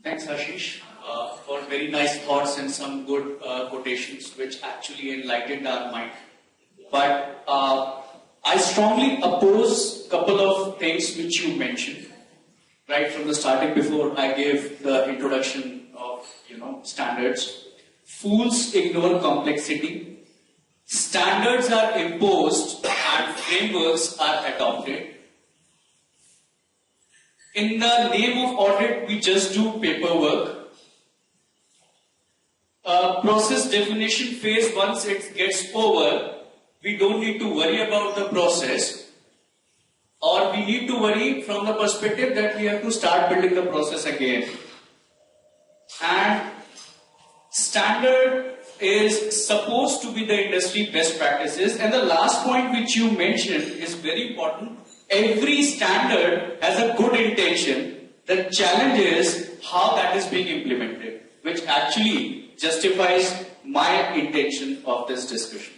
Thanks, Ashish, for very nice thoughts and some good quotations which actually enlightened our mind. But I strongly oppose a couple of things which you mentioned right from the starting before I gave the introduction of standards. Fools ignore complexity. Standards are imposed and frameworks are adopted. In the name of audit, we just do paperwork. Process definition phase, once it gets over, we don't need to worry about the process, or we need to worry from the perspective that we have to start building the process again. And standard is supposed to be the industry best practices. And the last point which you mentioned is very important. Every standard has a good intention. The challenge is how that is being implemented, which actually justifies my intention of this discussion.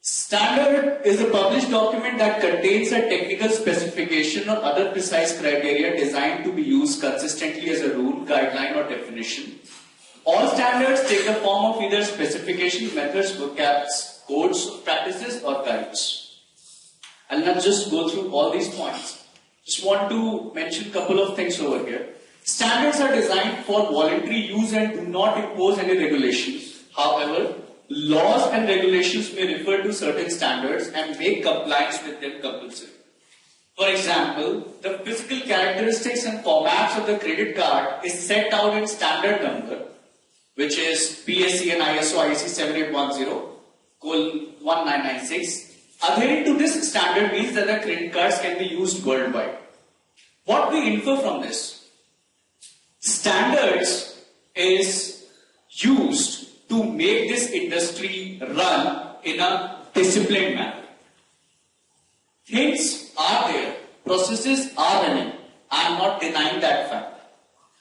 Standard is a published document that contains a technical specification or other precise criteria designed to be used consistently as a rule, guideline, or definition. All standards take the form of either specification, methods, vocabs, codes, practices, or guides. I'll not just go through all these points. Just want to mention a couple of things over here. Standards are designed for voluntary use and do not impose any regulations. However, laws and regulations may refer to certain standards and make compliance with them compulsory. For example, the physical characteristics and formats of the credit card is set out in standard number, which is PSE and ISO IEC 7810:1996. Adhering to this standard means that the credit cards can be used worldwide. What we infer from this? Standards is used to make this industry run in a disciplined manner. Things are there, processes are running. I am not denying that fact.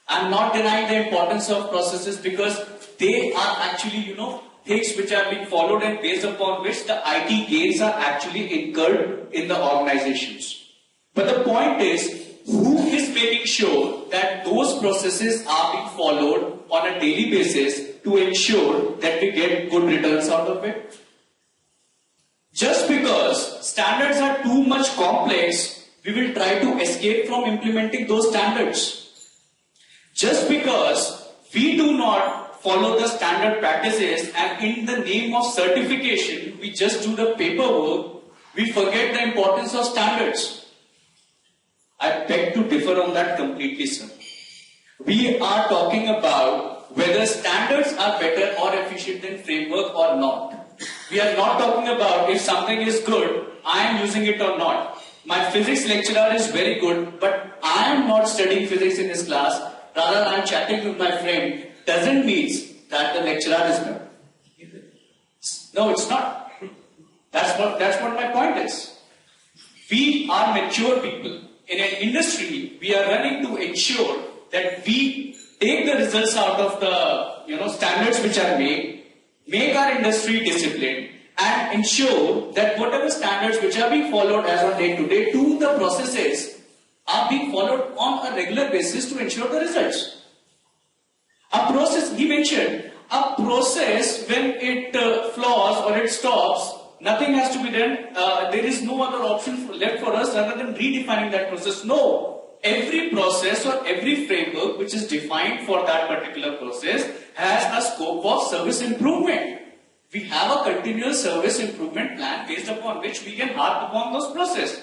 I am not denying the importance of processes because they are actually, things which are being followed and based upon which the IT gains are actually incurred in the organizations. But the point is, who is making sure that those processes are being followed on a daily basis to ensure that we get good returns out of it? Just because standards are too much complex, we will try to escape from implementing those standards. Just because we do not follow the standard practices and in the name of certification, we just do the paperwork, we forget the importance of standards. I beg to differ on that completely, sir. We are talking about whether standards are better or efficient than framework or not. We are not talking about if something is good, I am using it or not. My physics lecturer is very good, but I am not studying physics in his class, rather I am chatting with my friend. Doesn't mean that the lecturer is better. No, it's not. That's what my point is. We are mature people. In an industry, we are running to ensure that we take the results out of the standards which are made, make our industry disciplined, and ensure that whatever standards which are being followed as on day to day, the processes are being followed on a regular basis to ensure the results. A process, he mentioned, a process when it flaws or it stops, nothing has to be done. There is no other option left for us other than redefining that process. No. Every process or every framework which is defined for that particular process has a scope of service improvement. We have a continuous service improvement plan based upon which we can harp upon those processes.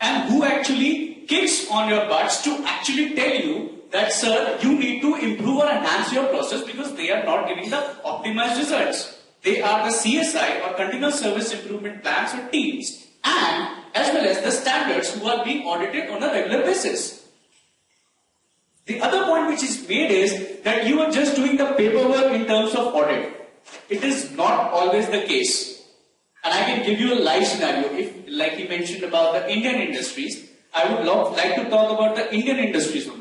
And who actually kicks on your butts to actually tell you that, sir, you need to improve or enhance your process because they are not giving the optimized results. They are the CSI or continuous service improvement plans or teams, and as well as the standards who are being audited on a regular basis. The other point which is made is that you are just doing the paperwork in terms of audit. It is not always the case. And I can give you a live scenario. If, like he mentioned about the Indian industries, I would like to talk about the Indian industries only.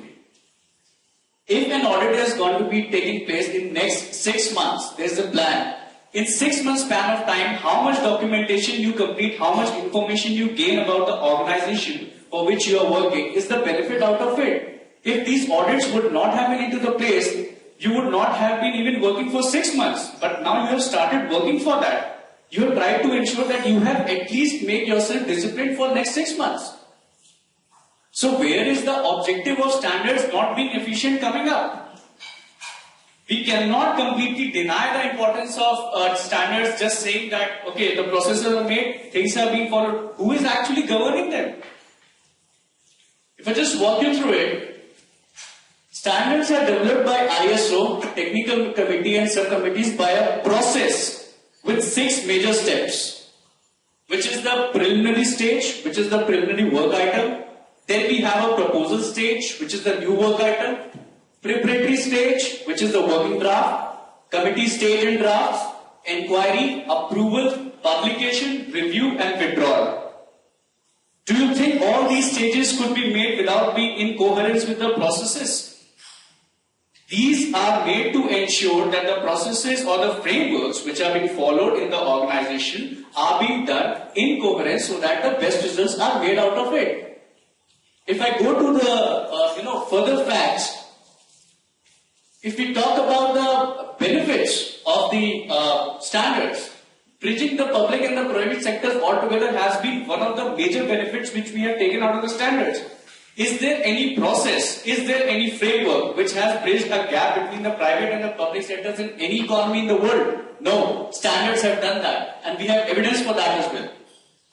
If an audit is going to be taking place in next 6 months, there is a plan. In 6 months span of time, how much documentation you complete, how much information you gain about the organization for which you are working is the benefit out of it. If these audits would not have been into the place, you would not have been even working for 6 months. But now you have started working for that. You have tried to ensure that you have at least made yourself disciplined for the next 6 months. So where is the objective of standards not being efficient coming up? We cannot completely deny the importance of standards just saying that, okay, the processes are made, things are being followed. Who is actually governing them? If I just walk you through it, standards are developed by ISO, technical committee and subcommittees by a process with 6 major steps, which is the preliminary stage, which is the preliminary work item. Then we have a proposal stage, which is the new work item. Preparatory stage, which is the working draft. Committee stage and drafts. Inquiry, approval, publication, review and withdrawal. Do you think all these stages could be made without being in coherence with the processes? These are made to ensure that the processes or the frameworks which are being followed in the organization are being done in coherence so that the best results are made out of it. If I go to the further facts, if we talk about the benefits of the standards, bridging the public and the private sectors altogether has been one of the major benefits which we have taken out of the standards. Is there any process, is there any framework which has bridged a gap between the private and the public sectors in any economy in the world? No, standards have done that and we have evidence for that as well.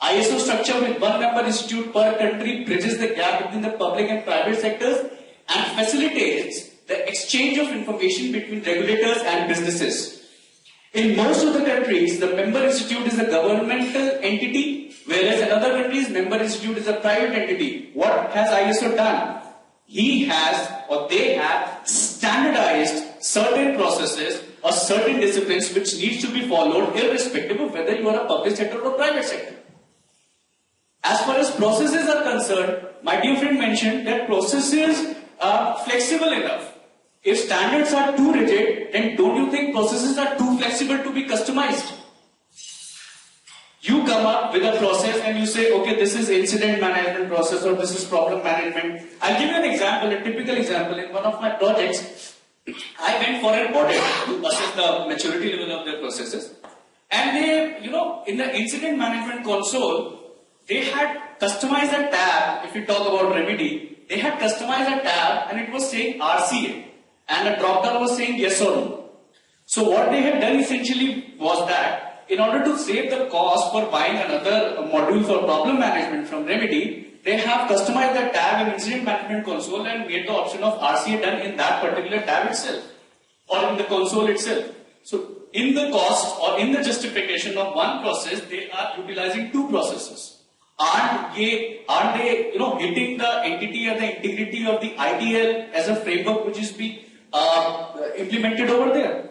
ISO structure with one member institute per country bridges the gap between the public and private sectors and facilitates the exchange of information between regulators and businesses. In most of the countries, the member institute is a governmental entity, whereas in other countries, member institute is a private entity. What has ISO done? He has or they have standardized certain processes or certain disciplines which needs to be followed irrespective of whether you are a public sector or private sector. As far as processes are concerned, my dear friend mentioned that processes are flexible enough. If standards are too rigid, then don't you think processes are too flexible to be customized? You come up with a process and you say, okay, this is incident management process or this is problem management. I'll give you an example, a typical example. In one of my projects, I went for an audit to assess the maturity level of their processes. And they, in the incident management console, they had customized a tab. If you talk about Remedy, they had customized a tab and it was saying RCA. And a drop down was saying yes or no. So what they had done essentially was that in order to save the cost for buying another module for problem management from Remedy, they have customized the tab in incident management console and made the option of RCA done in that particular tab itself or in the console itself. So in the cost or in the justification of one process, they are utilizing 2 processes. Aren't they hitting the entity or the integrity of the ITL as a framework which is being implemented over there?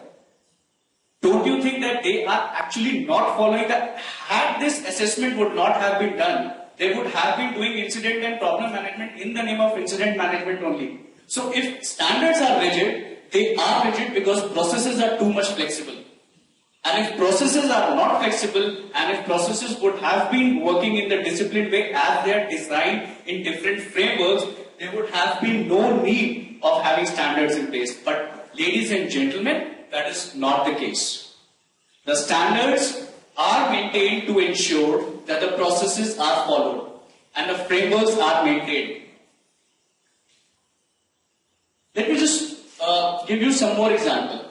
Don't you think that they are actually not following that? Had this assessment would not have been done, they would have been doing incident and problem management in the name of incident management only. So if standards are rigid, they are rigid because processes are too much flexible. And if processes are not flexible and if processes would have been working in the disciplined way as they are designed in different frameworks, there would have been no need of having standards in place. But ladies and gentlemen, that is not the case. The standards are maintained to ensure that the processes are followed and the frameworks are maintained. Let me just give you some more examples.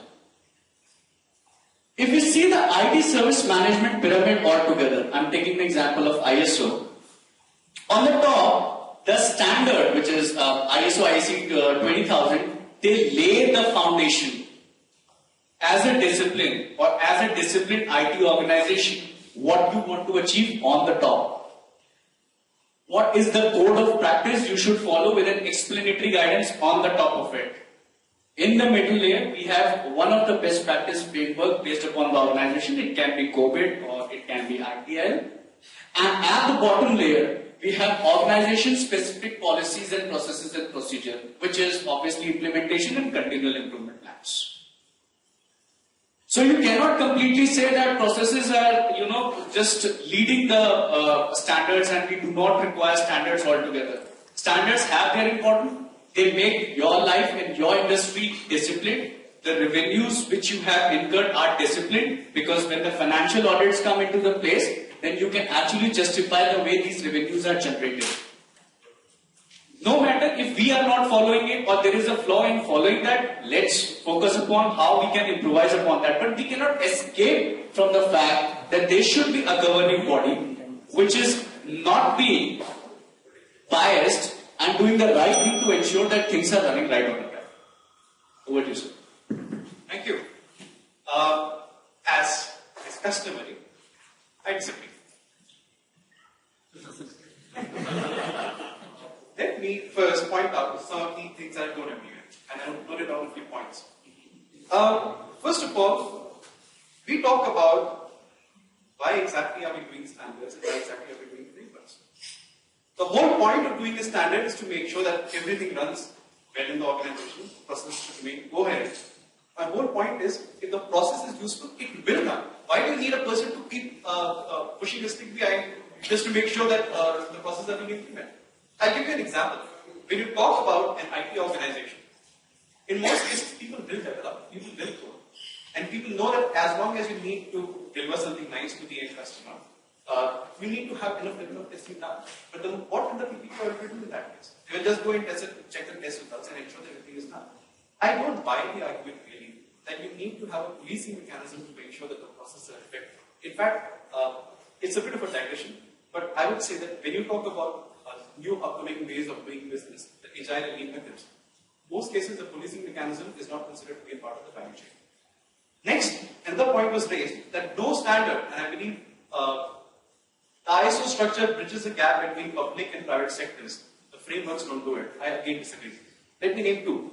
If you see the IT service management pyramid altogether, I'm taking the example of ISO. On the top, the standard, which is ISO IEC 20000, they lay the foundation as a discipline or as a disciplined IT organization, what you want to achieve on the top. What is the code of practice you should follow with an explanatory guidance on the top of it. In the middle layer, we have one of the best practice framework based upon the organization. It can be COBIT or it can be ITL. And at the bottom layer, we have organization-specific policies and processes and procedure, which is obviously implementation and continual improvement plans. So you cannot completely say that processes are, just leading the standards and we do not require standards altogether. Standards have their importance. They make your life and your industry disciplined. The revenues which you have incurred are disciplined, because when the financial audits come into the place, then you can actually justify the way these revenues are generated. No matter if we are not following it or there is a flaw in following that, let's focus upon how we can improvise upon that. But we cannot escape from the fact that there should be a governing body which is not being biased and doing the right thing to ensure that things are running right on the track. Over to you, sir. Thank you. As is customary, I disagree. Let me first point out some of the things I don't agree with, and I will put it on a few points. First of all, we talk about why exactly are we doing standards and why exactly are we doing frameworks. The whole point of doing a standard is to make sure that everything runs well in the organization, the process should remain coherent. My whole point is, if the process is useful, it will run. Why do you need a person to keep pushing a stick behind just to make sure that the process are being implemented? I'll give you an example. When you talk about an IT organization, in most cases, people will develop, people will code, and people know that as long as you need to deliver something nice to the end customer, you need to have enough level of testing done. But then what will the people are going to do in that case? They will just go and test it, check the test results and ensure that everything is done. I don't buy the argument really that you need to have a policing mechanism to make sure that the process is effective. In fact, it's a bit of a digression, but I would say that when you talk about new upcoming ways of doing business, the agile and lean methods, most cases the policing mechanism is not considered to be a part of the value chain. Next, another point was raised that no standard, and I believe the ISO structure bridges the gap between public and private sectors. The frameworks don't do it. I again disagree. Let me name two.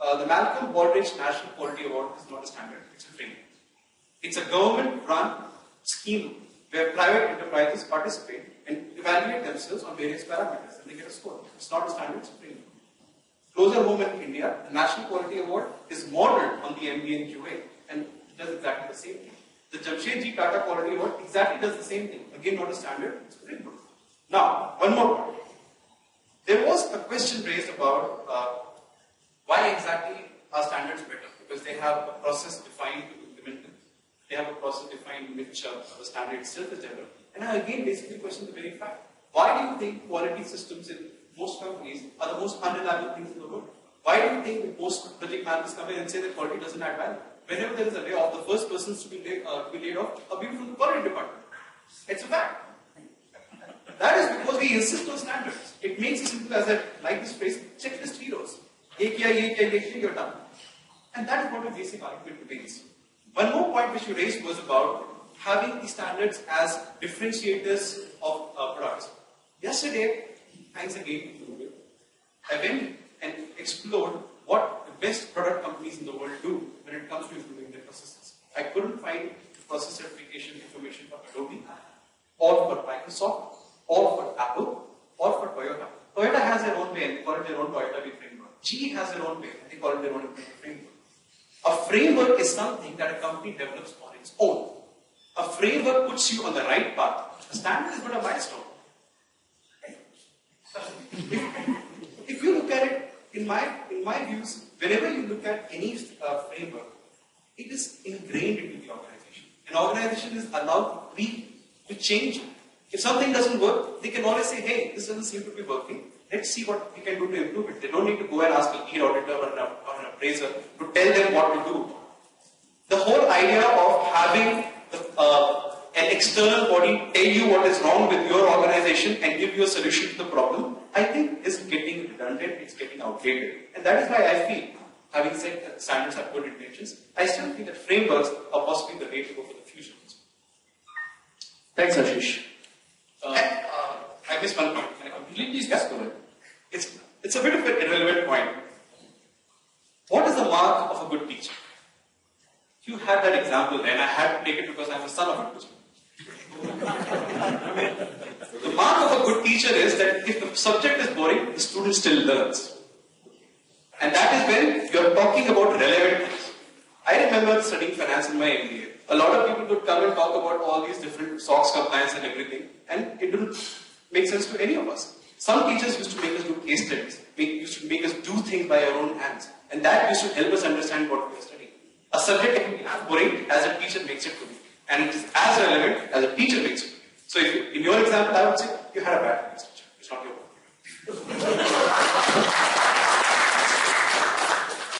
The Malcolm Baldrige National Quality Award is not a standard, it's a framework. It's a government-run scheme where private enterprises participate and evaluate themselves on various parameters and they get a score. It's not a standard, it's a framework. Closer home in India, the National Quality Award is modeled on the MBA and QA and it does exactly the same thing. The Jamshedji Tata Quality Award exactly does the same thing. Again, not a standard, it's a framework. Now, one more point. There was a question raised about why exactly are standards better? Because they have a process defined to implement them. They have a process defined in which the standard itself is developed. And I again basically question the very fact. Why do you think quality systems in most companies are the most unreliable things in the world? Why do you think that most project managers come in and say that quality doesn't add value? Whenever there is a layoff, the first persons to be laid off are people from the quality department. It's a fact. That is because we insist on standards. It makes it simple as that, like this phrase, checklist heroes. You're done. And that is what the basic argument remains. One more point which you raised was about having the standards as differentiators of products. Yesterday, thanks again to Google, I went and explored what the best product companies in the world do when it comes to improving their processes. I couldn't find process certification information for Adobe, or for Microsoft, or for Apple, or for Toyota. Toyota has their own way and they call it their own Toyota framework. GE has their own way and they call it their own framework. A framework is something that a company develops on its own. A framework puts you on the right path. A standard is but a milestone. If you look at it, in my views, whenever you look at any framework, it is ingrained into the organization. An organization is allowed to tweak, to change. If something doesn't work, they can always say, hey, this doesn't seem to be working. Let's see what we can do to improve it. They don't need to go and ask a lead auditor or an appraiser to tell them what to do. The whole idea of having an external body tell you what is wrong with your organization and give you a solution to the problem, I think is getting redundant, it's getting outdated. And that is why I feel, having said that standards have good intentions, I still think that frameworks are possibly the way to go for the future. Thanks, Ashish. I missed one point. Can I complete? Please go ahead. It's a bit of an irrelevant point. What is the mark of a good teacher? You had that example and I had to take it because I'm a son of a teacher. The mark of a good teacher is that if the subject is boring, the student still learns. And that is when you're talking about relevant things. I remember studying finance in my MBA. A lot of people would come and talk about all these different SOX compliance and everything, and it didn't make sense to any of us. Some teachers used to make us do case studies, used to make us do things by our own hands, and that used to help us understand what we are studying. A subject can be as boring as a teacher makes it to be, and it is as relevant as a teacher makes it. So, if you, in your example, I would say you had a bad case study.